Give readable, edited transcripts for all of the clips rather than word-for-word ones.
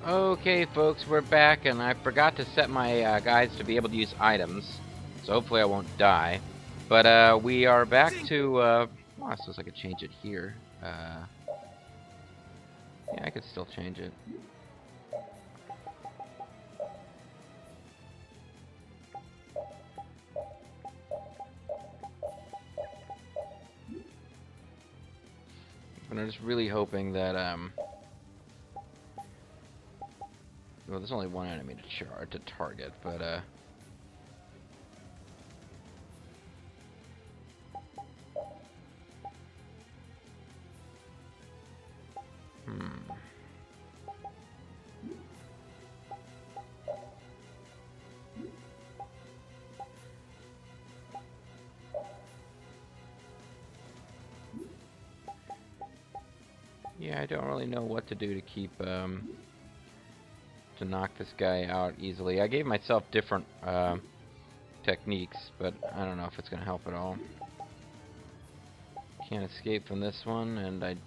Okay, folks, we're back, and I forgot to set my guys to be able to use items, so hopefully I won't die. But we are back to. Well, I suppose I could change it here. Yeah, I could still change it. But I'm just really hoping that well, there's only one enemy to target, but yeah, I don't really know what to do to keep to knock this guy out easily. I gave myself different techniques, but I don't know if it's gonna help at all. Can't escape from this one, and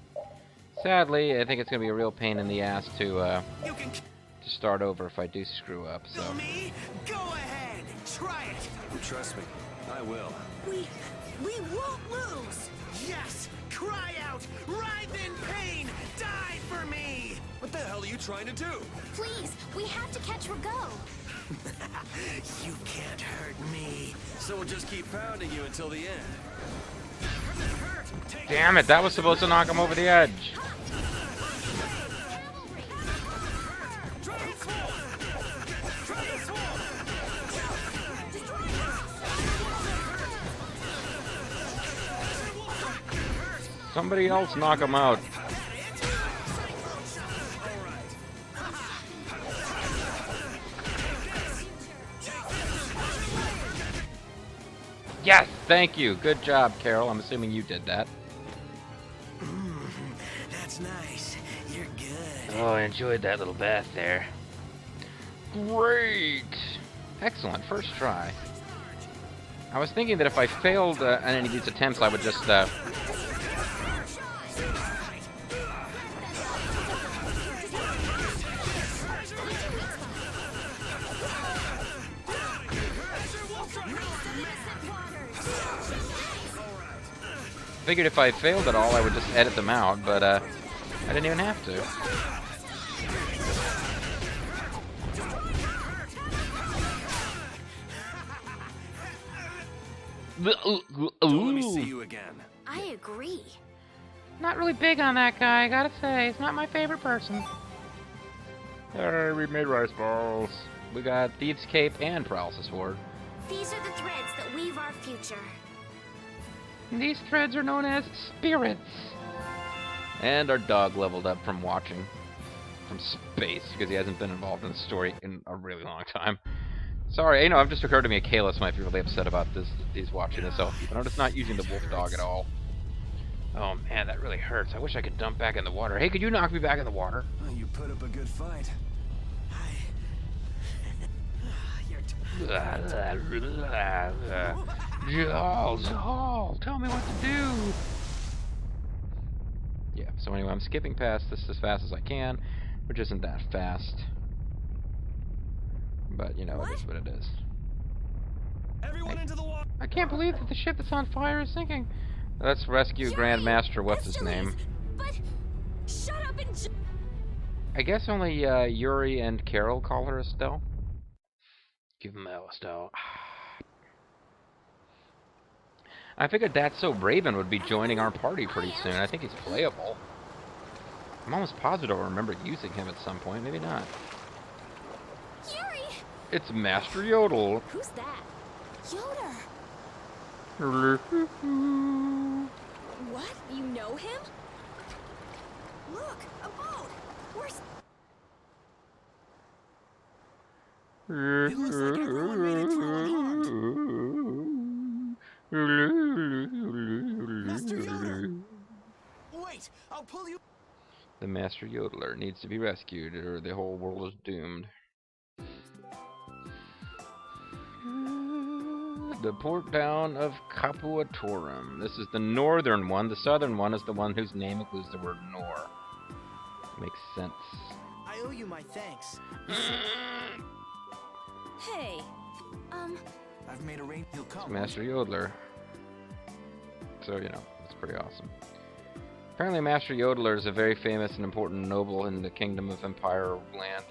sadly, I think it's gonna be a real pain in the ass to start over if I do screw up. So. Me? Go ahead, try it. Trust me, I will. We won't lose. Yes, cry out, writhe in pain, die for me. What the hell are you trying to do? Please, we have to catch Rago. You can't hurt me. So we'll just keep pounding you until the end. Damn it, that was supposed to knock him over the edge. Somebody else knock him out. Yes, thank you. Good job, Carol. I'm assuming you did that. That's nice. You're good. Oh, I enjoyed that little bath there. Great. Excellent. First try. I was thinking that if I failed any of these attempts, I would just figured if I failed at all, I would just edit them out, but I didn't even have to. Don't let me see you again. I agree. Not really big on that guy, I gotta say. He's not my favorite person. Hey, we made rice balls. We got Thieves' Cape and Paralysis Ward. These are the threads that weave our future. These threads are known as spirits. And our dog leveled up from watching from space because he hasn't been involved in the story in a really long time. Sorry, you know, it just occurred to me Kalis might be really upset about this. He's watching this, so I'm just not using the wolf dog at all. Oh man, that really hurts. I wish I could dump back in the water. Hey, could you knock me back in the water? Oh, you put up a good fight. Zal, tell me what to do. Yeah, so anyway, I'm skipping past this as fast as I can, which isn't that fast. But, you know, it is what it is. Everyone into the water. I can't believe that the ship that's on fire is sinking. Let's rescue Grandmaster, what's his name? But shut up and I guess only Yuri and Carol call her Estelle. Give him Estelle. I figured That's So Raven would be joining our party pretty soon. I think he's playable. I'm almost positive I remember using him at some point. Maybe not. Yuri! It's Master Yodel. Who's that? Yoder. What? You know him? Look, a boat. Where's... It looks like everyone made it through unharmed. Master Yoder! Wait, I'll pull you... The Master Yodeler needs to be rescued, or the whole world is doomed. The port town of Capua Torim. This is the northern one. The southern one is the one whose name includes the word Nor. Makes sense. I owe you my thanks. Hey, I've made a rain. He'll come. Master Yodeler. So, you know, it's pretty awesome. Apparently Master Yodeler is a very famous and important noble in the Kingdom of Empire land.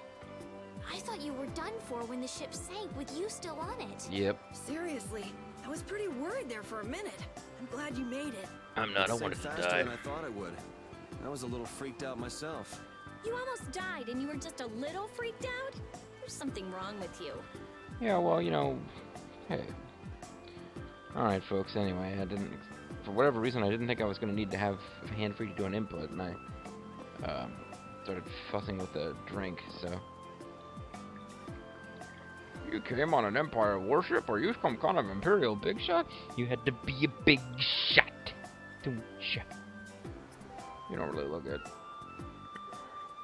I thought you were done for when the ship sank with you still on it. Yep. Seriously, I was pretty worried there for a minute. I'm glad you made it. I'm not. I wanted to faster die. than I thought I would. I was a little freaked out myself. You almost died and you were just a little freaked out? There's something wrong with you. Yeah, well, you know, hey. Alright, folks, anyway, for whatever reason, I didn't think I was going to need to have hand-free to do an input, and I started fussing with the drink, so. You came on an Empire warship? Are you some kind of Imperial big shot? You had to be a big shot, don't you? You don't really look good.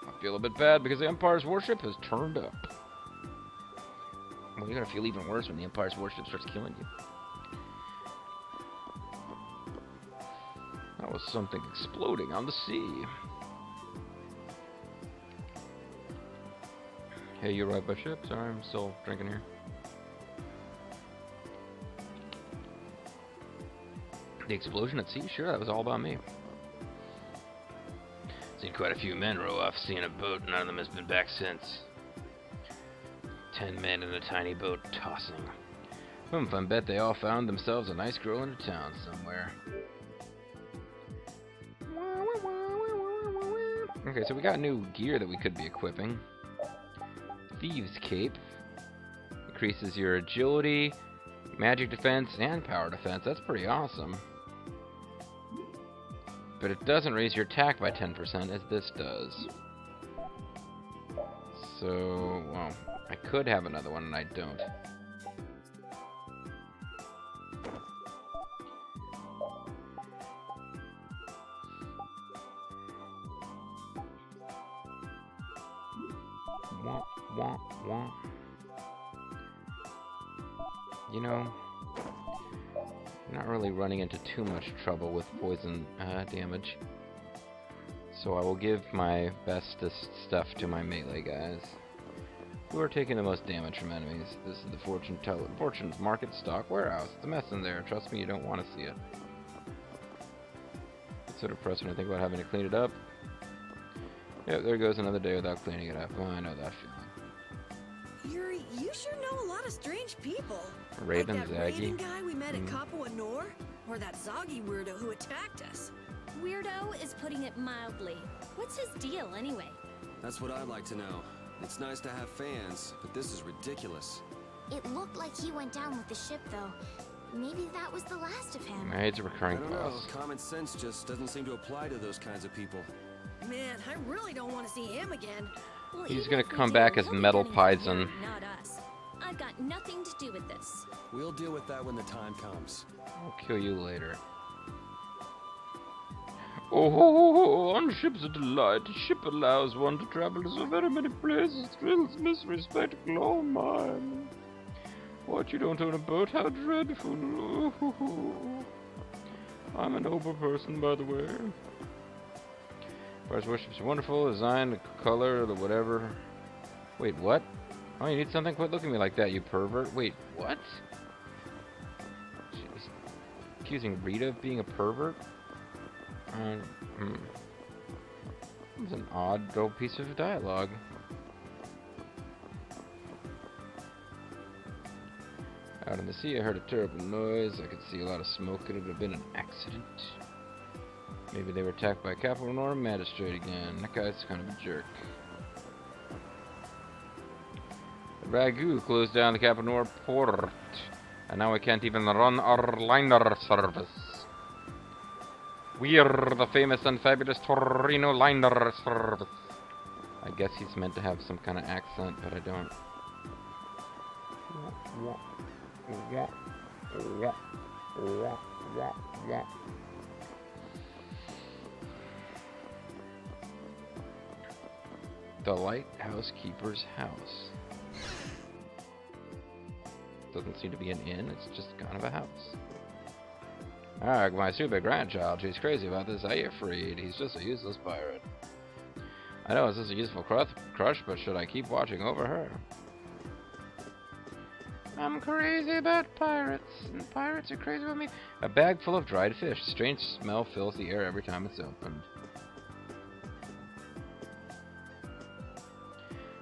I feel a bit bad because the Empire's warship has turned up. Well, you're gonna feel even worse when the Empire's warship starts killing you. That was something exploding on the sea. Hey, you arrived by ship? Sorry, I'm still drinking here. The explosion at sea? Sure, that was all about me. Seen quite a few men row off, seeing a boat. None of them has been back since. 10 men in a tiny boat tossing. I bet they all found themselves a nice girl in a town somewhere. Okay, so we got new gear that we could be equipping. Thieves Cape. Increases your agility, magic defense, and power defense. That's pretty awesome. But it doesn't raise your attack by 10% as this does. So, well, I could have another one and I don't. Wah, wah, wah. You know, I'm not really running into too much trouble with poison damage. So I will give my bestest stuff to my melee guys, who are taking the most damage from enemies. This is the Fortune's Market Stock Warehouse. It's a mess in there. Trust me, you don't want to see it. It's sort of depressing to think about having to clean it up. Yep, there goes another day without cleaning it up. Oh, I know that feeling. Yuri, you sure know a lot of strange people. Raven like that Zaggy. Raven guy we met at Capua Nor, or that Zoggy weirdo who attacked us. Weirdo is putting it mildly. What's his deal, anyway? That's what I'd like to know. It's nice to have fans, but this is ridiculous. It looked like he went down with the ship, though. Maybe that was the last of him. It's a I recurring don't know. boss. Common sense just doesn't seem to apply to those kinds of people. Man, I really don't want to see him again. Well, He's even gonna if we come do, back as he'll be Metal gunning for Poison. Yuri, not us. I've got nothing to do with this. We'll deal with that when the time comes. I'll kill you later. Oh, on ship's a delight. A ship allows one to travel to so very many places. Thrills, mystery, spectacle, oh my. What, you don't own a boat? How dreadful. I'm a noble person, by the way. Empire's warships are wonderful. Design, the color, the whatever. Wait, what? Oh, you need something? Quit looking at me like that, you pervert. Wait, what? She's accusing Rita of being a pervert? It's an odd little piece of dialogue. Out in the sea, I heard a terrible noise. I could see a lot of smoke. It would have been an accident. Maybe they were attacked by a Capua or a Magistrate again. That guy's kind of a jerk. The Ragu closed down the Capua port, and now we can't even run our liner service. We're the famous and fabulous Torino liner service. I guess he's meant to have some kind of accent, but I don't. The Lighthouse Keeper's house. Doesn't seem to be an inn, it's just kind of a house. My super grandchild, she's crazy about this Ayafreed. He's just a useless pirate. I know, this is a useful crush, but should I keep watching over her? I'm crazy about pirates, and pirates are crazy about me. A bag full of dried fish. Strange smell fills the air every time it's opened.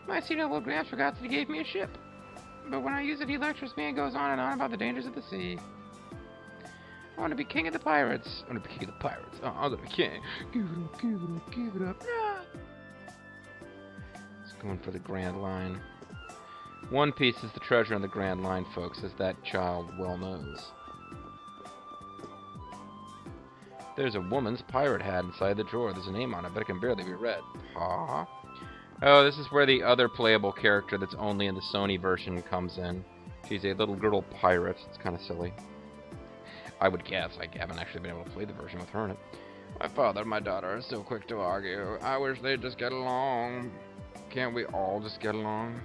My Ideological Gramps forgot that he gave me a ship. But when I use it, he lectures me and goes on and on about the dangers of the sea. I want to be king of the pirates. I want to be king of the pirates. Oh, I'm gonna be king. Give it up, give it up, give it up. Ah! It's going for the Grand Line. One Piece is the treasure in the Grand Line, folks, as that child well knows. There's a woman's pirate hat inside the drawer. There's a name on it, but it can barely be read. Ha. Oh, this is where the other playable character that's only in the Sony version comes in. She's a little girl pirate. It's kind of silly. I would guess. I haven't actually been able to play the version with her in it. My father and my daughter are so quick to argue. I wish they'd just get along. Can't we all just get along?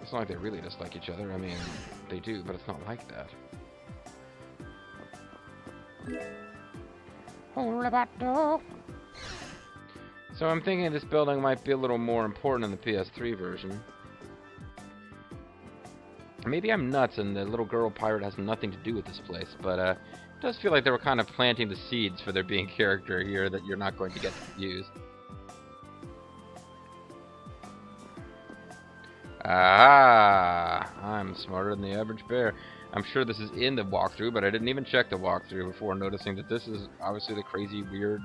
It's not like they really dislike each other. I mean, they do, but it's not like that. So I'm thinking this building might be a little more important in the PS3 version. Maybe I'm nuts and the little girl pirate has nothing to do with this place, but it does feel like they were kind of planting the seeds for there being character here that you're not going to get used. Ah, I'm smarter than the average bear. I'm sure this is in the walkthrough, but I didn't even check the walkthrough before noticing that this is obviously the crazy, weird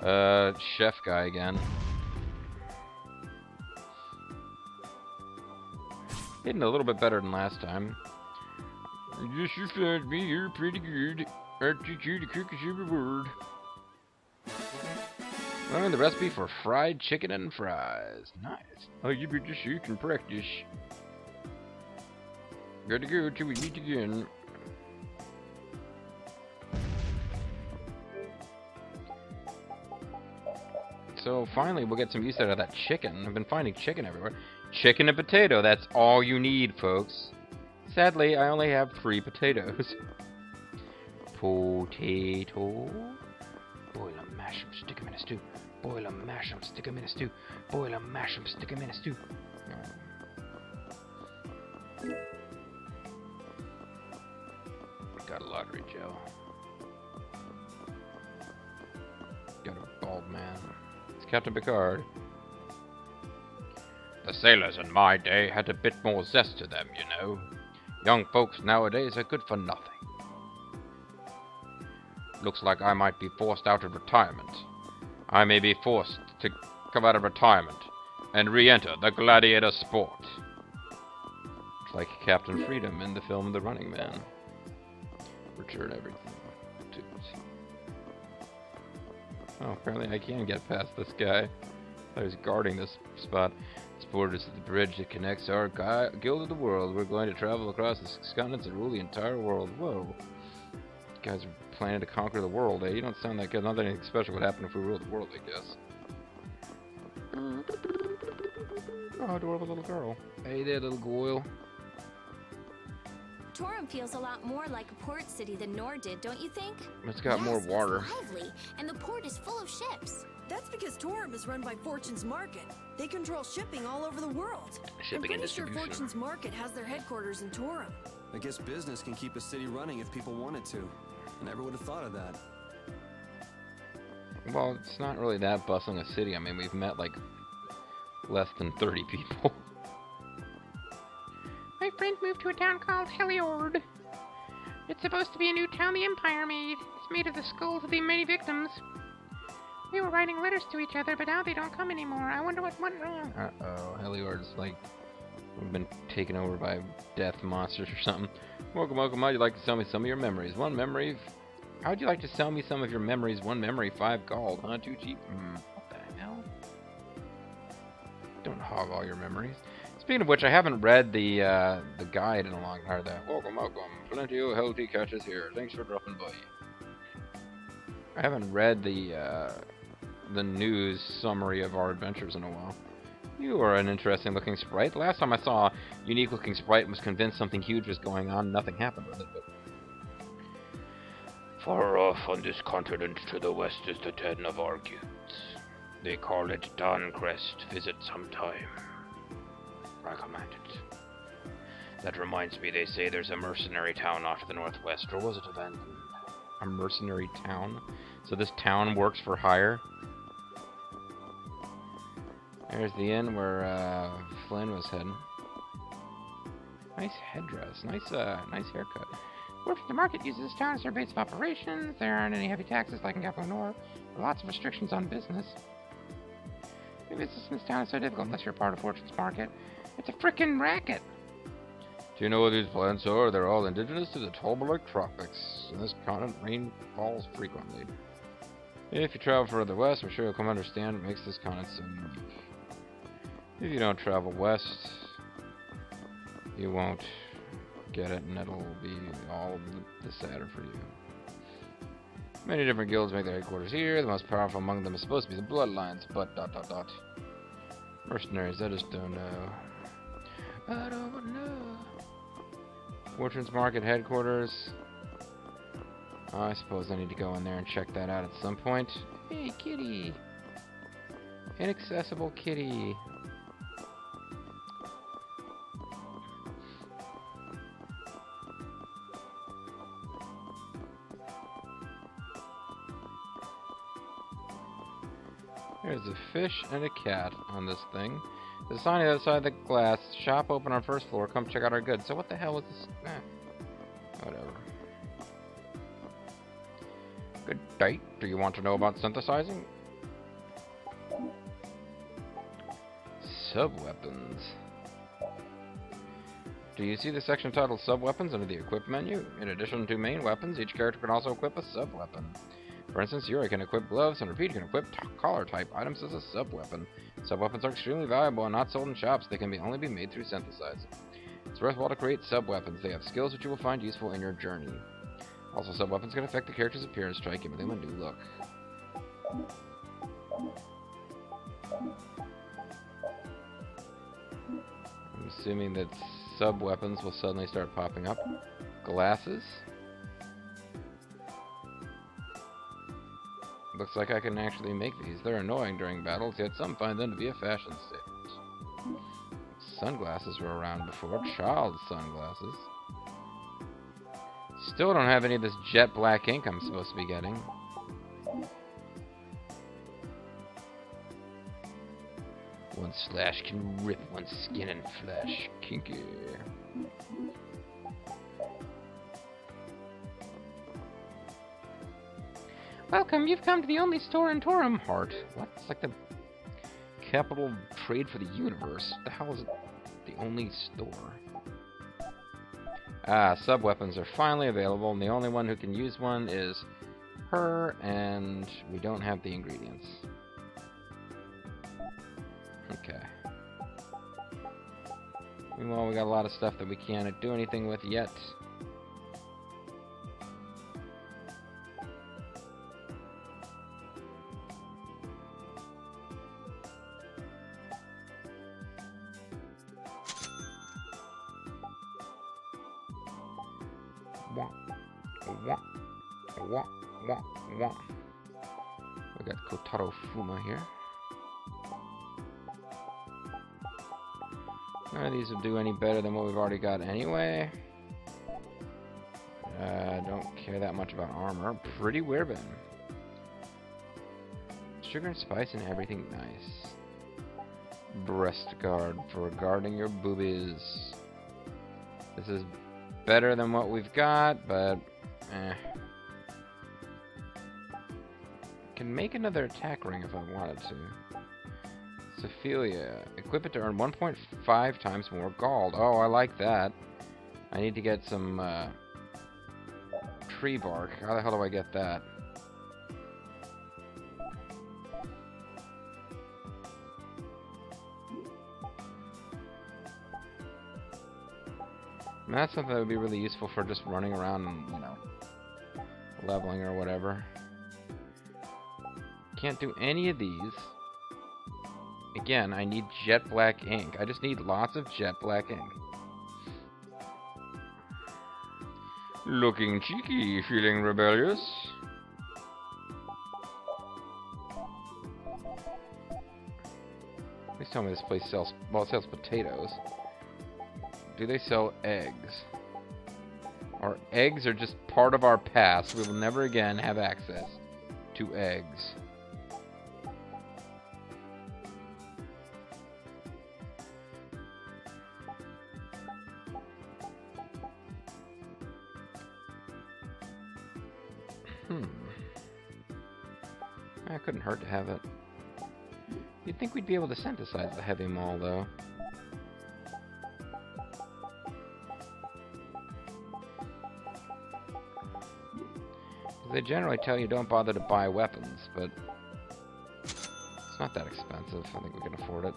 chef guy again. Hitting a little bit better than last time. Yes, you found me. You're pretty good. Aren't you cute to cook us every word? Learn the recipe for fried chicken and fries. Nice. Oh, you better so you can practice. Gotta go till we meet again. So finally we'll get some use out of that chicken. I've been finding chicken everywhere. Chicken and potato, that's all you need, folks. Sadly, I only have 3 potatoes. Potato. Boil 'em, mash 'em, stick 'em in a stew. Boil 'em, mash 'em, stick 'em in a stew. Boil 'em, mash 'em, stick 'em in a stew. Got a lottery, Joe. Got a bald man. It's Captain Picard. The sailors in my day had a bit more zest to them, you know. Young folks nowadays are good for nothing. Looks like I might be forced out of retirement. I may be forced to come out of retirement and re-enter the gladiator sport. It's like Captain Freedom in the film The Running Man. Return everything to it. Oh, apparently I can get past this guy. I was guarding this spot. This board is the bridge that connects our guild of the world. We're going to travel across the 6 continents and rule the entire world. Whoa. You guys are planning to conquer the world, eh? You don't sound that good. Not that anything special would happen if we ruled the world, I guess. Oh, adorable little girl. Hey there, little girl. Torim feels a lot more like a port city than Nor did, don't you think? It's got more water. It's lively, and the port is full of ships. That's because Torim is run by Fortune's Market. They control shipping all over the world. Shipping and distribution. I'm pretty sure Fortune's Market has their headquarters in Torim. I guess business can keep a city running if people wanted to. I never would have thought of that. Well, it's not really that bustling a city. I mean, we've met, like, less than 30 people. My friend moved to a town called Heliord. It's supposed to be a new town the Empire made. It's made of the skulls of the many victims. We were writing letters to each other, but now they don't come anymore. I wonder what went wrong. Uh-oh, Heliord's, like, we've been taken over by death monsters or something. Welcome, welcome. How'd you like to sell me some of your memories? One memory. How'd you like to sell me some of your memories? 1 memory, 5 gold. Huh? Too cheap? What the hell? Don't hog all your memories. Speaking of which, I haven't read the guide in a long time. Welcome, welcome. Plenty of healthy catches here. Thanks for dropping by. I haven't read the news summary of our adventures in a while. You are an interesting looking sprite. Last time I saw a unique looking sprite and was convinced something huge was going on, nothing happened with it. But far off on this continent to the west is the den of our guilds. They call it Dawncrest. Visit sometime. Recommend it. That reminds me, they say there's a mercenary town off to the northwest, or was it abandoned? A mercenary town? So this town works for hire? There's the inn where Flynn was heading. Nice headdress. Nice haircut. The market uses this town as their base of operations. There aren't any heavy taxes like in Capua North. There are lots of restrictions on business. Maybe business in this town is so difficult unless you're part of Fortune's market. It's a frickin' racket. Do you know what these plants are? They're all indigenous to the Tolbolic tropics. In this continent, rain falls frequently. If you travel further west, I'm sure you'll come to understand what makes this continent so unique. If you don't travel west, you won't get it, and it'll be all the sadder for you. Many different guilds make their headquarters here. The most powerful among them is supposed to be the Bloodlines, but ... Mercenaries, I just don't know. I don't know. Fortune's Market headquarters. I suppose I need to go in there and check that out at some point. Hey, kitty! Inaccessible kitty. There's a fish and a cat on this thing. There's a sign on the other side of the glass. Shop open on first floor. Come check out our goods. So what the hell was this? Whatever. Good day. Do you want to know about synthesizing? Sub-weapons. Do you see the section titled Sub-weapons under the Equip menu? In addition to main weapons, each character can also equip a sub-weapon. For instance, Yuri can equip gloves, and Repeat can equip collar-type items as a sub-weapon. Sub-weapons are extremely valuable and not sold in shops. They can only be made through synthesizing. It's worthwhile to create sub-weapons. They have skills which you will find useful in your journey. Also, sub-weapons can affect the character's appearance, try giving them a new look. I'm assuming that sub-weapons will suddenly start popping up. Glasses. Looks like I can actually make these. They're annoying during battles, yet some find them to be a fashion statement. Sunglasses were around before. Child sunglasses. Still don't have any of this jet black ink I'm supposed to be getting. One slash can rip one's skin and flesh. Kinky. Welcome, you've come to the only store in Torim. Heart. What? It's like the capital trade for the universe. What the hell is it? The only store. Ah, sub-weapons are finally available, and the only one who can use one is her, and we don't have the ingredients. Okay. Meanwhile, we got a lot of stuff that we can't do anything with yet. We got Kotaro Fuma here. None of these will do any better than what we've already got anyway. Don't care that much about armor. Pretty weird. Sugar and spice and everything nice. Breast guard for guarding your boobies. This is better than what we've got, but can make another attack ring if I wanted to. Sophelia. Equip it to earn 1.5 times more gold. Oh, I like that. I need to get some tree bark. How the hell do I get that? And that's something that would be really useful for just running around and, you know, leveling or whatever. Can't do any of these. Again, I need jet black ink. I just need lots of jet black ink. Looking cheeky, feeling rebellious. Please tell me this place sells... Well, it sells potatoes. Do they sell eggs? Our eggs are just part of our past. We will never again have access to eggs. It couldn't hurt to have it. You'd think we'd be able to synthesize the heavy maul, though. They generally tell you don't bother to buy weapons, but it's not that expensive. I think we can afford it.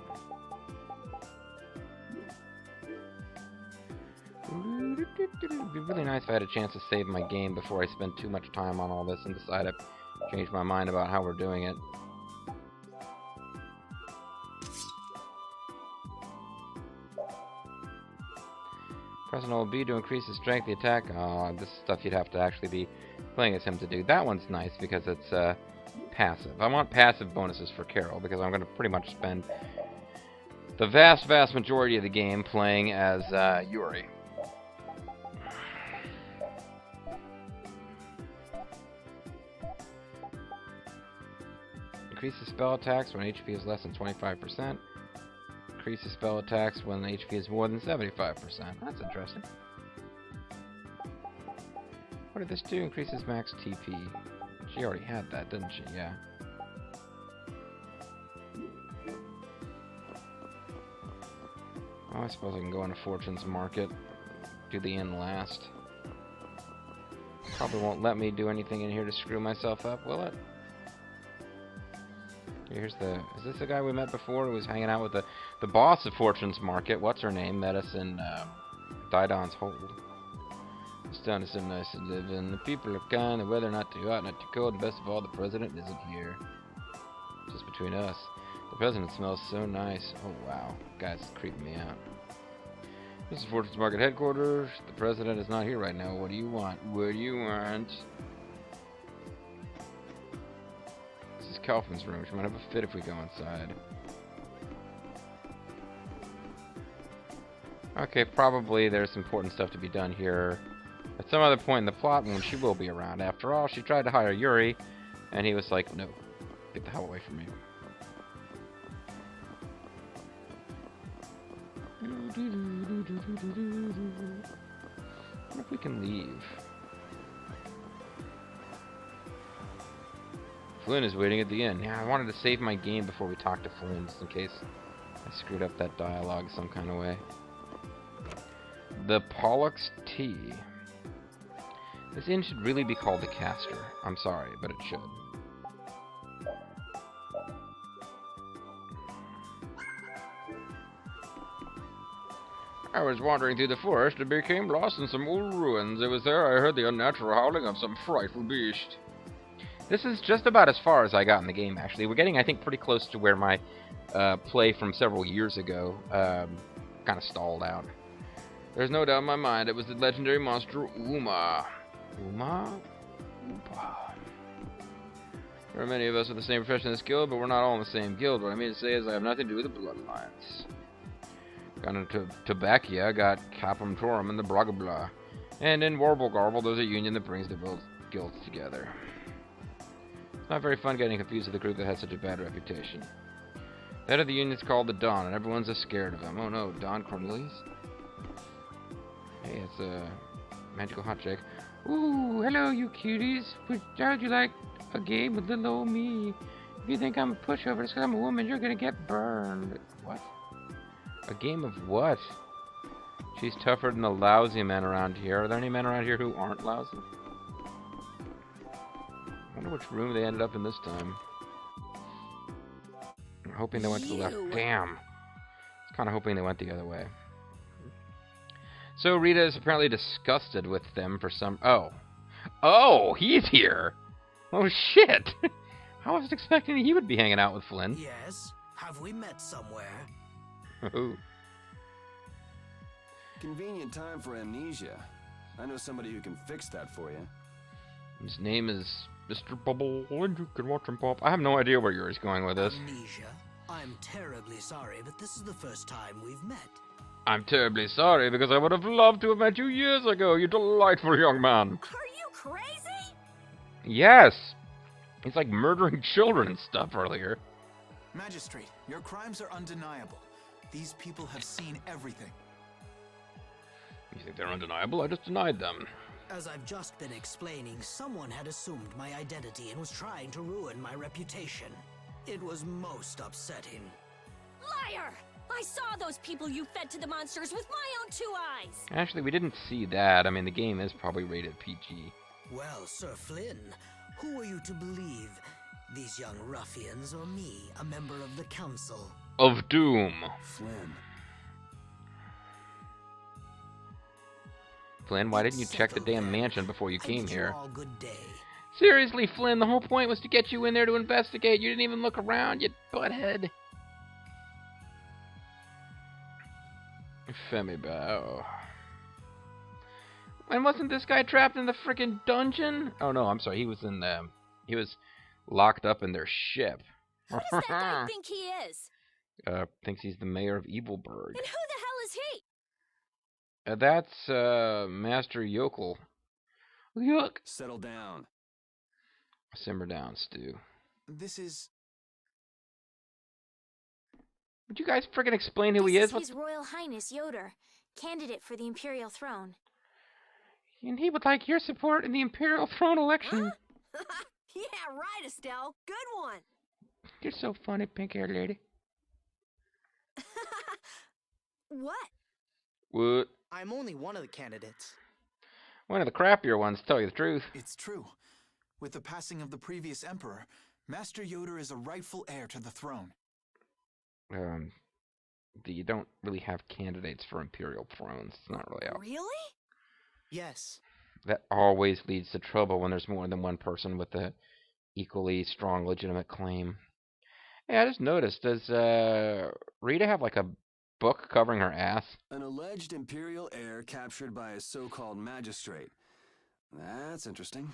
It'd be really nice if I had a chance to save my game before I spend too much time on all this and decide to change my mind about how we're doing it. Press and hold B to increase the strength of the attack. Oh, this is stuff you'd have to actually be playing as him to do. That one's nice because it's passive. I want passive bonuses for Carol because I'm going to pretty much spend the vast majority of the game playing as Yuri. Increase the spell attacks when HP is less than 25%. Increase the spell attacks when HP is more than 75%. That's interesting. What did this do? Increases max TP. She already had that, didn't she? Yeah. Oh, I suppose I can go into Fortune's Market. Do the inn last. Probably won't let me do anything in here to screw myself up, will it? Here's the... Is this the guy we met before who was hanging out with the boss of Fortune's Market? What's her name? Met us in Didon's Hold. This town is so nice to live in. The people are kind, the weather not too hot, not too cold, and best of all, the president isn't here. Just between us. The president smells so nice. Oh, wow. Guy's creeping me out. This is Fortune's Market headquarters. The president is not here right now. What do you want? What do you want? This is Kaufman's room. She might have a fit if we go inside. Okay, probably there's important stuff to be done here. At some other point in the plot when she will be around. After all, she tried to hire Yuri, and he was like, no, get the hell away from me. What if we can leave? Flynn is waiting at the inn. Yeah, I wanted to save my game before we talked to Flynn, just in case I screwed up that dialogue some kind of way. The Pollux Tea. This inn should really be called the Castor. I'm sorry, but it should. I was wandering through the forest and became lost in some old ruins. It was there I heard the unnatural howling of some frightful beast. This is just about as far as I got in the game, actually. We're getting, I think, pretty close to where my play from several years ago kind of stalled out. There's no doubt in my mind it was the legendary monster Uma. Uma? Oompa. There are many of us with the same profession in this guild, but we're not all in the same guild. What I mean to say is I have nothing to do with the bloodlines. Got into Tabakia, got Capum Torim and the Bragabla. And in Warble Garble, there's a union that brings the both guilds together. It's not very fun getting confused with a group that has such a bad reputation. The head of the union is called the Dawn, and everyone's just scared of him. Oh no, Don Cornelius? Hey, it's a magical hot chick. Ooh, hello you cuties. How'd you like a game with little old me? If you think I'm a pushover just because I'm a woman, you're gonna get burned. What? A game of what? She's tougher than the lousy men around here. Are there any men around here who aren't lousy? I wonder which room they ended up in this time. I'm hoping they went to the left. Damn. I was kind of hoping they went the other way. So Rita is apparently disgusted with them for some... Oh. Oh, he's here! Oh, shit! I was expecting he would be hanging out with Flynn. Yes? Have we met somewhere? Oh. Convenient time for amnesia. I know somebody who can fix that for you. His name is Mr. Bubble, and you can watch him pop. I have no idea where Yuri's going with this. Amnesia? I'm terribly sorry, but this is the first time we've met. I'm terribly sorry because I would have loved to have met you years ago, you delightful young man. Are you crazy? Yes! He's like murdering children and stuff earlier. Magistrate, your crimes are undeniable. These people have seen everything. You think they're undeniable? I just denied them. As I've just been explaining, someone had assumed my identity and was trying to ruin my reputation. It was most upsetting. Liar! I saw those people you fed to the monsters with my own 2 eyes! Actually, we didn't see that. I mean, the game is probably rated PG. Well, Sir Flynn, who are you to believe? These young ruffians or me, a member of the council? Of Doom. Flynn. Flynn, why didn't you check the damn mansion before you came here? All good day. Seriously, Flynn, the whole point was to get you in there to investigate. You didn't even look around, you butthead. Femi bow. And wasn't this guy trapped in the frickin' dungeon? Oh no, I'm sorry. He was in the. He was locked up in their ship. Who does that guy think he is? Thinks he's the mayor of Evilburg. And who the hell is he? That's Master Yokel. Yuck. Settle down. Simmer down, Stu. This is... Would you guys friggin' explain who he is? His Royal Highness Yoder, candidate for the Imperial throne. And he would like your support in the Imperial throne election. Huh? Yeah, right, Estelle. Good one. You're so funny, pink-haired lady. What? What? I'm only one of the candidates. One of the crappier ones, to tell you the truth. It's true. With the passing of the previous emperor, Master Yoder is a rightful heir to the throne. You don't really have candidates for Imperial thrones. It's not really out. Really? Yes. That always leads to trouble when there's more than one person with a equally strong legitimate claim. Hey, I just noticed, does Rita have like a book covering her ass? An alleged Imperial heir captured by a so-called magistrate. That's interesting.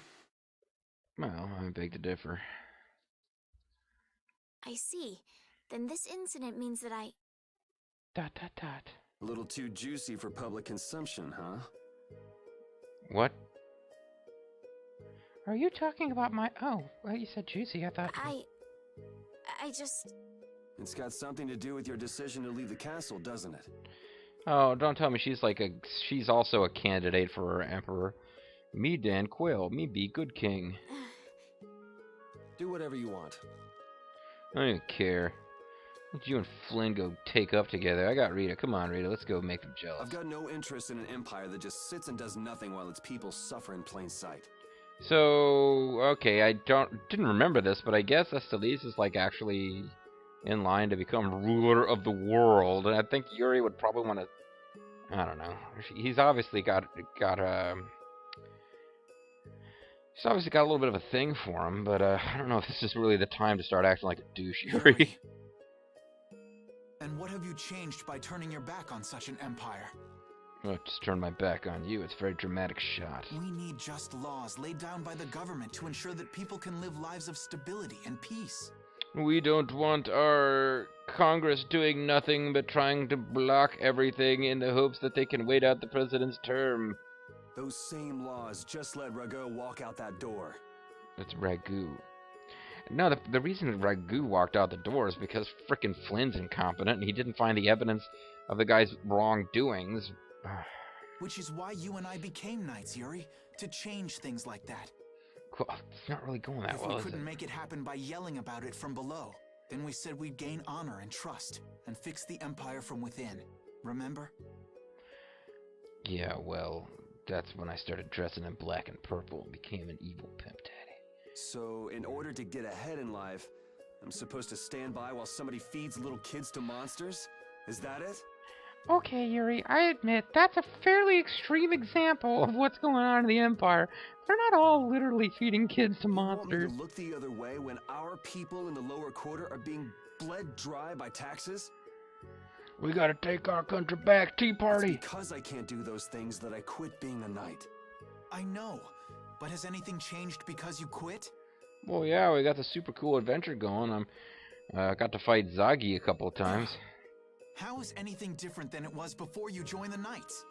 Well, I beg to differ. I see. Then this incident means that I... ... A little too juicy for public consumption, huh? What? Are you talking about my... Oh, well, you said juicy, I thought... I just... It's got something to do with your decision to leave the castle, doesn't it? Oh, don't tell me she's like she's also a candidate for emperor. Me Dan Quill, me be good king. Do whatever you want. I don't care. Let you and Flynn go take up together. I got Rita. Come on, Rita. Let's go make them jealous. I've got no interest in an empire that just sits and does nothing while its people suffer in plain sight. So, okay, I didn't remember this, but I guess Esteliz is like actually in line to become ruler of the world, and I think Yuri would probably want to. I don't know. He's obviously got a little bit of a thing for him, but I don't know if this is really the time to start acting like a douche, Yuri. And what have you changed by turning your back on such an empire? I'll just turn my back on you. It's a very dramatic shot. We need just laws laid down by the government to ensure that people can live lives of stability and peace. We don't want our Congress doing nothing but trying to block everything in the hopes that they can wait out the president's term. Those same laws just let Rago walk out that door. That's Ragu. No, the reason Ragu walked out the door is because frickin' Flynn's incompetent and he didn't find the evidence of the guy's wrongdoings. Which is why you and I became knights, Yuri, to change things like that. Well, it's not really going that well, If is we it? couldn't make it happen by yelling about it from below, then we said we'd gain honor and trust and fix the empire from within. Remember? Yeah, well, that's when I started dressing in black and purple and became an evil pimp daddy. So, in order to get ahead in life, I'm supposed to stand by while somebody feeds little kids to monsters? Is that it? Okay, Yuri, I admit that's a fairly extreme example of what's going on in the Empire. They're not all literally feeding kids to monsters. You want me to look the other way when our people in the lower quarter are being bled dry by taxes? We gotta take our country back, Tea Party! It's because I can't do those things that I quit being a knight. I know, but has anything changed because you quit? Well, yeah, we got the super cool adventure going. I'm Got to fight Zagi a couple of times. How is anything different than it was before you joined the Knights?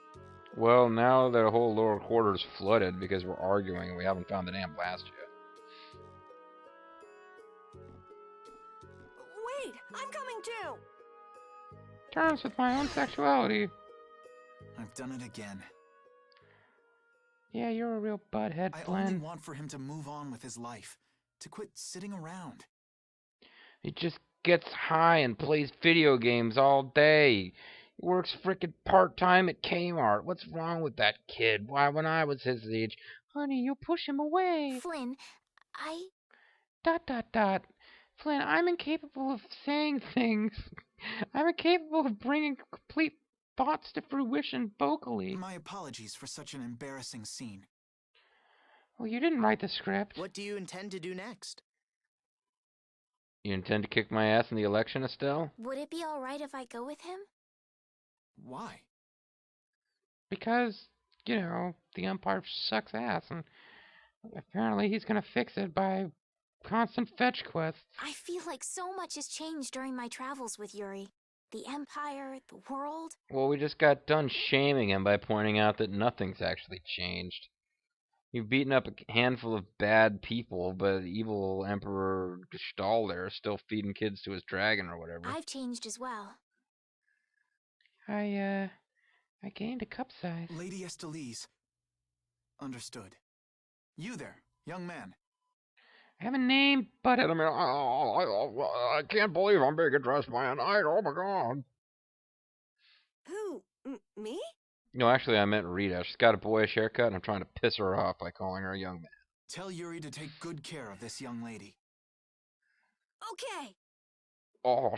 Well, now the whole lower quarter's flooded because we're arguing and we haven't found the damn blast yet. Wait, I'm coming too! Terms with my own sexuality. I've done it again. Yeah, you're a real butthead, I Flynn. only want for him to move on with his life, to quit sitting around. He just gets high and plays video games all day. He works frickin' part-time at Kmart. What's wrong with that kid? Why, when I was his age... Honey, you push him away. Flynn, I... ... Flynn, I'm incapable of saying things. I'm incapable of bringing complete thoughts to fruition vocally. My apologies for such an embarrassing scene. Well, you didn't write the script. What do you intend to do next? You intend to kick my ass in the election, Estelle? Would it be alright if I go with him? Why? Because, you know, the Empire sucks ass, and apparently he's gonna fix it by constant fetch quests. I feel like so much has changed during my travels with Yuri. The Empire, the world. Well, we just got done shaming him by pointing out that nothing's actually changed. You've beaten up a handful of bad people, but evil Emperor Gestalt there is still feeding kids to his dragon or whatever. I've changed as well. I gained a cup size. Lady Estellise. Understood. You there, young man. I have a name, but I mean, I can't believe I'm being addressed by a knight. Oh my god. Who? Me? No, actually, I meant Rita. She's got a boyish haircut, and I'm trying to piss her off by calling her a young man. Tell Yuri to take good care of this young lady. Okay. Oh,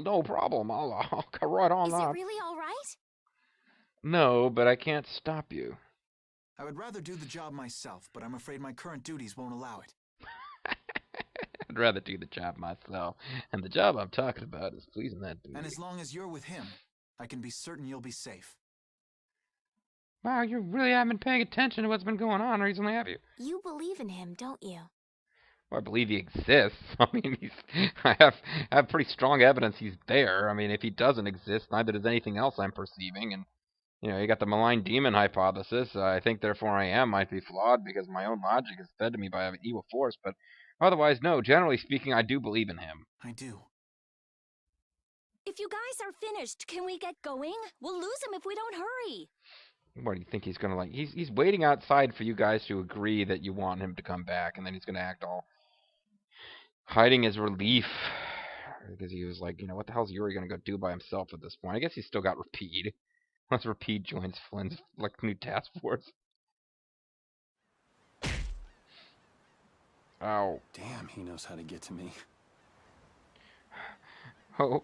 no problem. I'll go right on Is that. it really alright? No, but I can't stop you. I would rather do the job myself, but I'm afraid my current duties won't allow it. I'd rather do the job myself. And the job I'm talking about is pleasing that dude. And as long as you're with him, I can be certain you'll be safe. Wow, you really haven't been paying attention to what's been going on recently, have you? You believe in him, don't you? Well, I believe he exists. I mean, I have pretty strong evidence he's there. I mean, if he doesn't exist, neither does anything else I'm perceiving. And, you know, you got the malign demon hypothesis. I think, therefore, I am might be flawed because my own logic is fed to me by an evil force. But otherwise, no, generally speaking, I do believe in him. I do. If you guys are finished, can we get going? We'll lose him if we don't hurry. What do you think he's gonna like? He's waiting outside for you guys to agree that you want him to come back, and then he's gonna act all hiding his relief because he was like, you know, what the hell's Yuri gonna go do by himself at this point? I guess he's still got Rapide. Once Rapide joins Flynn's like new task force. Ow! Damn, he knows how to get to me. Oh,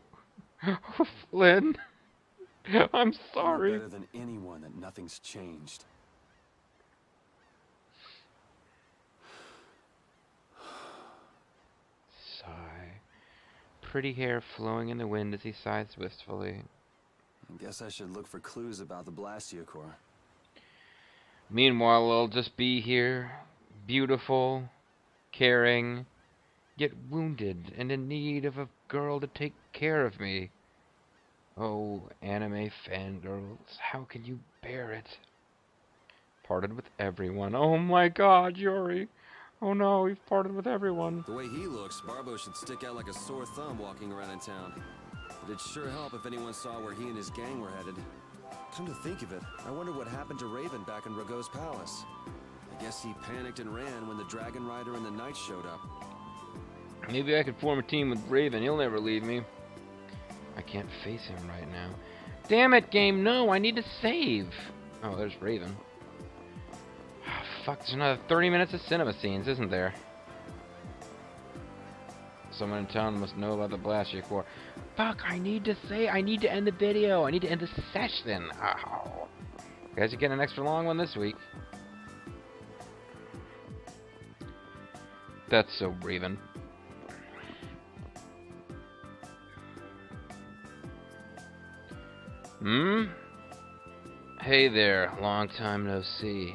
Flynn. I'm sorry. You know better than anyone that nothing's changed. Sigh. Pretty hair flowing in the wind as he sighs wistfully. I guess I should look for clues about the Blastiocore. Meanwhile, I'll just be here, beautiful, caring, yet wounded and in need of a girl to take care of me. Oh, anime fangirls, how can you bear it? Parted with everyone. Oh my god, Yuri! Oh no, we've parted with everyone. The way he looks, Barbo should stick out like a sore thumb walking around in town. But it'd sure help if anyone saw where he and his gang were headed. Come to think of it, I wonder what happened to Raven back in Rago's palace. I guess he panicked and ran when the Dragon Rider and the Knights showed up. Maybe I could form a team with Raven, he'll never leave me. I can't face him right now. Damn it, game, no, I need to save. Oh, there's Raven. Oh, fuck, there's another 30 minutes of cinema scenes, isn't there? Someone in town must know about the Blastiocore. Fuck, I need to end the video. I need to end the session. Oh. You guys are getting an extra long one this week. That's so Raven. Hey there, long time no see.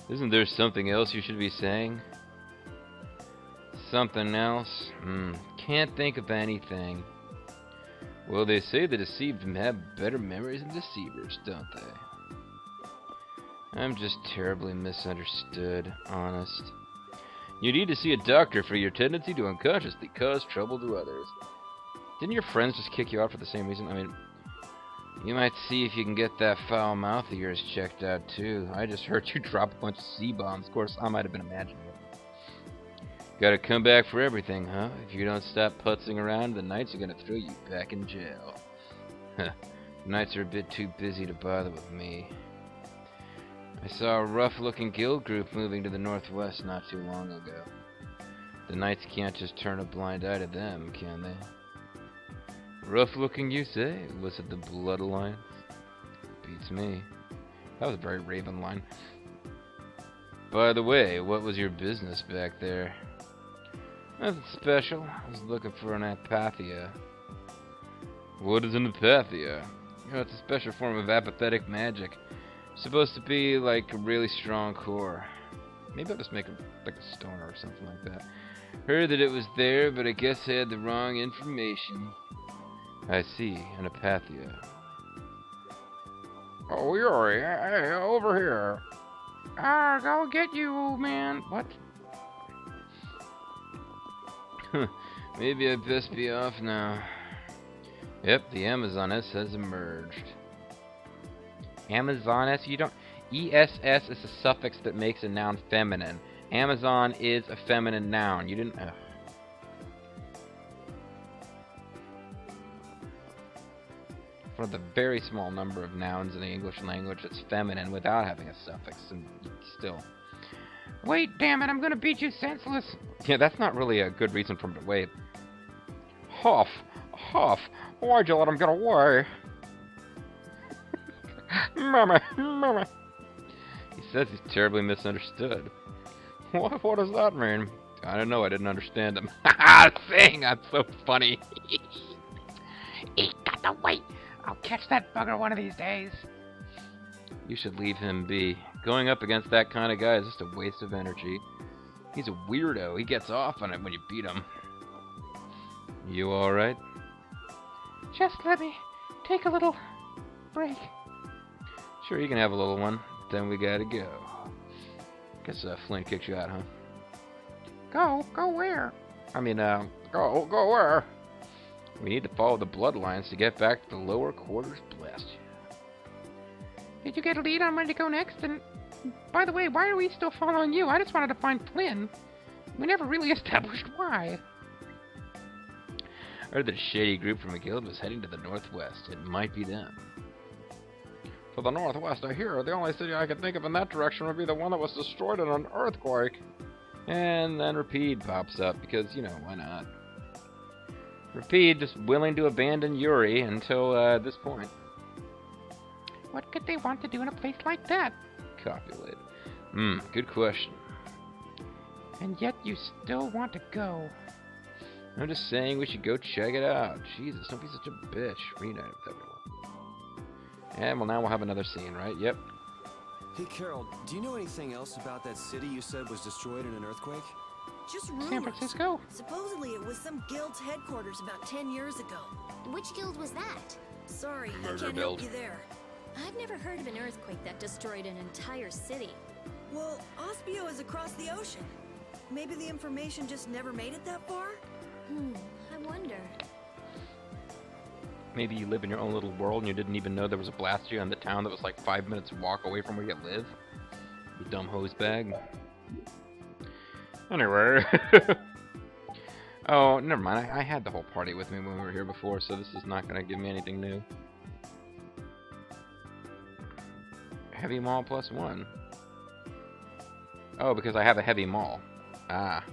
Isn't there something else you should be saying? Something else? can't think of anything. Well, they say the deceived have better memories than deceivers, don't they? I'm just terribly misunderstood, honest. You need to see a doctor for your tendency to unconsciously cause trouble to others. Didn't your friends just kick you out for the same reason? I mean, you might see if you can get that foul mouth of yours checked out, too. I just heard you drop a bunch of C-bombs. Of course, I might have been imagining it. Gotta come back for everything, huh? If you don't stop putzing around, the Knights are gonna throw you back in jail. The Knights are a bit too busy to bother with me. I saw a rough-looking guild group moving to the northwest not too long ago. The Knights can't just turn a blind eye to them, can they? Rough-looking, you say? Was it the Blood Alliance? Beats me. That was a very Raven line. By the way, what was your business back there? Nothing special. I was looking for an apathia. What is an apathia? You know, it's a special form of apathetic magic. Supposed to be like a really strong core. Maybe I'll just make it like a stoner or something like that. Heard that it was there, but I guess I had the wrong information. I see, an apathia. Oh, Yuri, hey, over here. I'll get you, man. What? Maybe I best be off now. Yep, the Amazoness has emerged. Amazoness? You don't... ESS is a suffix that makes a noun feminine. Amazon is a feminine noun. You didn't... For the very small number of nouns in the English language that's feminine without having a suffix, and still... Wait, damn it, I'm gonna beat you senseless! Yeah, that's not really a good reason for him to wait. Huff! Huff! Why'd you let him get away? Mama! Mama! He says he's terribly misunderstood. What does that mean? I don't know, I didn't understand him. Haha, saying that's so funny. He got away! I'll catch that bugger one of these days. You should leave him be. Going up against that kind of guy is just a waste of energy. He's a weirdo. He gets off on it when you beat him. You alright? Just let me take a little break. Sure, you can have a little one. Then we gotta go. Guess Flynn kicked you out, huh? Go where? I mean, go where? We need to follow the bloodlines to get back to the lower quarters. Blast you. Did you get a lead on when to go next? And by the way, why are we still following you? I just wanted to find Flynn. We never really established why. I heard that a shady group from a guild was heading to the northwest. It might be them. To the northwest, I hear. The only city I could think of in that direction would be the one that was destroyed in an earthquake. And then Rapide pops up, because, you know, why not? Rapide just willing to abandon Yuri until this point. What could they want to do in a place like that? Copulate. Good question. And yet you still want to go. I'm just saying we should go check it out. Jesus, don't be such a bitch. Reunite with everyone. And well, now we'll have another scene, right? Yep. Hey, Carol, do you know anything else about that city you said was destroyed in an earthquake? Just rumors. San Francisco? Supposedly it was some guild's headquarters about 10 years ago. Which guild was that? Sorry, I Murder can't build. help you there. I've never heard of an earthquake that destroyed an entire city. Well, Ospio is across the ocean. Maybe the information just never made it that far? I wonder. Maybe you live in your own little world and you didn't even know there was a Blastia in the town that was like 5 minutes walk away from where you live. You dumb hose bag. Anyway. Oh, never mind. I had the whole party with me when we were here before, so this is not going to give me anything new. Heavy Maul +1. Oh, because I have a Heavy Maul. Ah.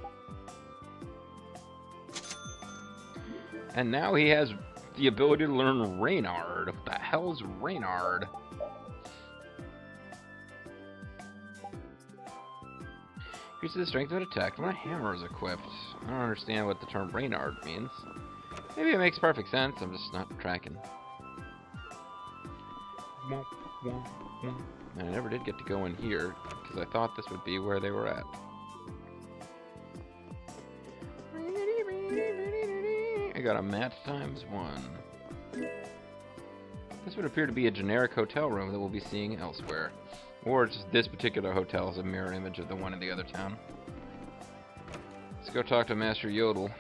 And now he has the ability to learn Reynard. What the hell is Reynard? Increases the strength of an attack when a hammer is equipped. I don't understand what the term Reynard means. Maybe it makes perfect sense, I'm just not tracking. And I never did get to go in here, because I thought this would be where they were at. I got a mat ×1. This would appear to be a generic hotel room that we'll be seeing elsewhere. Or just this particular hotel is a mirror image of the one in the other town. Let's go talk to Master Yodel.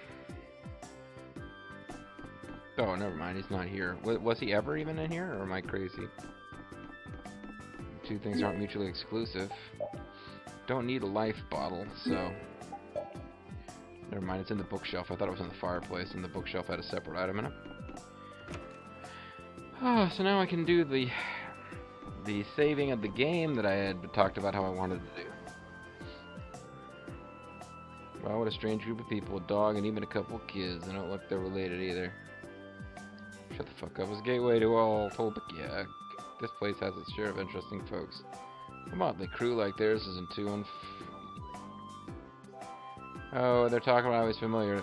Oh, never mind, he's not here. Was he ever even in here, or am I crazy? Two things aren't mutually exclusive. Don't need a life bottle, so... Never mind, it's in the bookshelf. I thought it was in the fireplace, and the bookshelf had a separate item in it. Oh, so now I can do the saving of the game that I had talked about how I wanted to do. Wow, what a strange group of people. A dog and even a couple of kids. They don't look they're related either. Shut the fuck up. It's a gateway to all Tolbek. Yeah, this place has its share of interesting folks. A motley crew like theirs isn't too Oh, they're talking about how he's familiar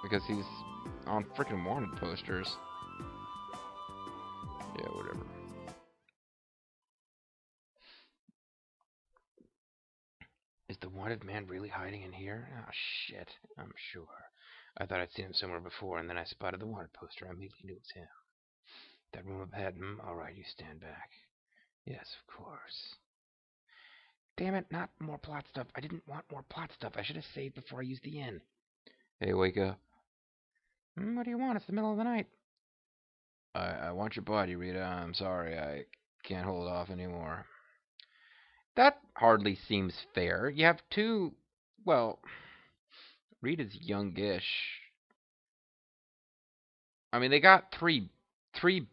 because he's on freaking wanted posters. Yeah, whatever. Is the wanted man really hiding in here? Oh, shit. I'm sure. I thought I'd seen him somewhere before, and then I spotted the wanted poster. I immediately knew it was him. That room up ahead. Alright, you stand back. Yes, of course. Damn it, not more plot stuff. I didn't want more plot stuff. I should have saved before I used the inn. Hey, wake up. What do you want? It's the middle of the night. I want your body, Rita. I'm sorry. I can't hold off anymore. That hardly seems fair. You have two... Well, Rita's youngish. I mean, they got three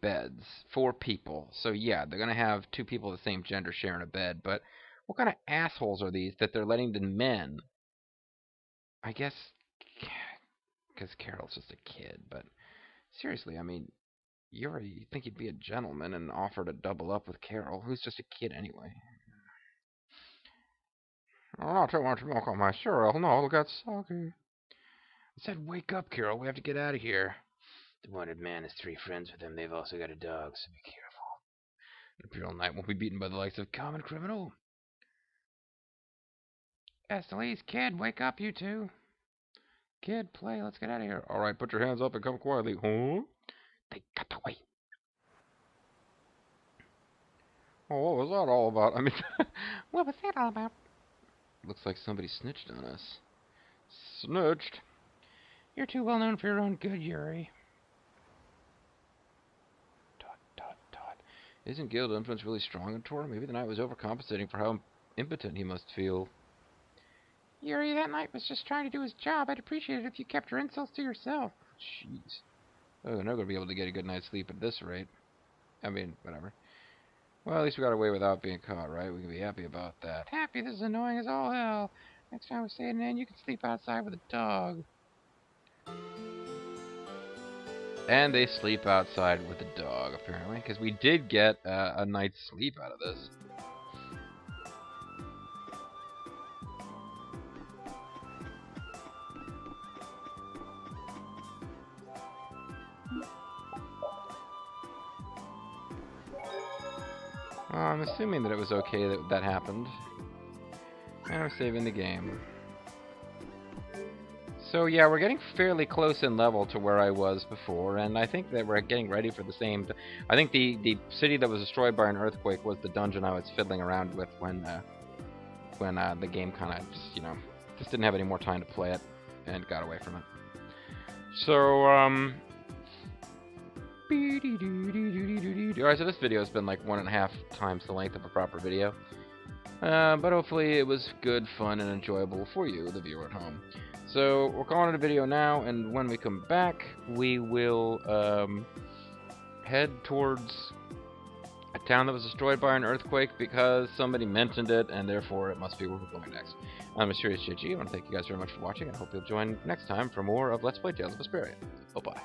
beds, 4 people. So yeah, they're gonna have 2 people of the same gender sharing a bed. But what kind of assholes are these that they're letting the men? I guess because Carol's just a kid. But seriously, I mean, you'd think you'd be a gentleman and offer to double up with Carol, who's just a kid anyway. Oh, not too much milk on my cereal. No, it'll get soggy. I said, wake up, Carol. We have to get out of here. The wanted man has 3 friends with him. They've also got a dog, so be careful. An Imperial Knight won't be beaten by the likes of common criminal. Esteli's, kid, wake up, you two. Kid, play. Let's get out of here. All right, put your hands up and come quietly. Huh? They got away. Oh, what was that all about? I mean, what was that all about? Looks like somebody snitched on us. Snitched? You're too well known for your own good, Yuri. ... Isn't guild influence really strong in Torim? Maybe the knight was overcompensating for how impotent he must feel. Yuri, that knight was just trying to do his job. I'd appreciate it if you kept your insults to yourself. Jeez. Oh, they're not going to be able to get a good night's sleep at this rate. I mean, whatever. Well, at least we got away without being caught, right? We can be happy about that. Happy? This is annoying as all hell. Next time we stay in an inn, you can sleep outside with a dog. And they sleep outside with the dog, apparently, because we did get a night's sleep out of this. I'm assuming that it was okay that that happened. And I'm saving the game. So yeah, we're getting fairly close in level to where I was before, and I think that we're getting ready for the same... I think the city that was destroyed by an earthquake was the dungeon I was fiddling around with when the game kind of just, you know, just didn't have any more time to play it, and got away from it. So, Alright, so this video has been like 1.5 times the length of a proper video. But hopefully it was good, fun, and enjoyable for you, the viewer at home. So, we're calling it a video now, and when we come back, we will head towards a town that was destroyed by an earthquake because somebody mentioned it, and therefore it must be where we're going next. I'm MysteriousJG. I want to thank you guys very much for watching, and I hope you'll join next time for more of Let's Play Tales of Vesperia. Bye-bye.